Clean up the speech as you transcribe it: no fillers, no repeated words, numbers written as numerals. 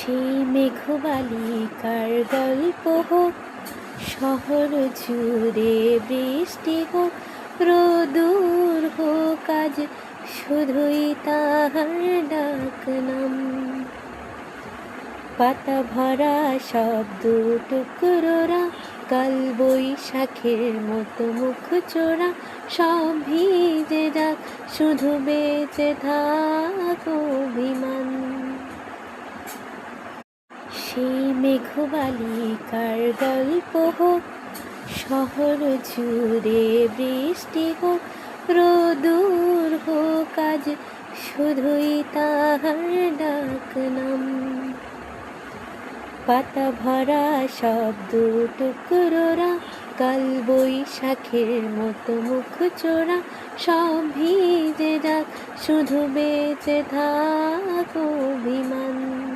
সেই মেঘবালিকার গল্প হোক, শহর জুড়ে বৃষ্টি হোক, রোদুর হোক, আজ শুধুই তাহার ডাকনাম। পাতা ভরা শব্দ টুকরোরা, কাল বৈশাখের মতো মুখ চোরা, সব ভিজে যাক, শুধু বেঁচে থাক অভিমান। সেই মেঘবালিকার গল্প হোক, শহর জুড়ে বৃষ্টি হোক, রোদুর হোক, আজ শুধুই তাহার ডাকনাম। পাতা ভরা শব্দ টুকরোরা, কাল বৈশাখের মতো মুখ চোরা, সব ভিজে যাক, শুধু বেঁচে থাক অভিমান।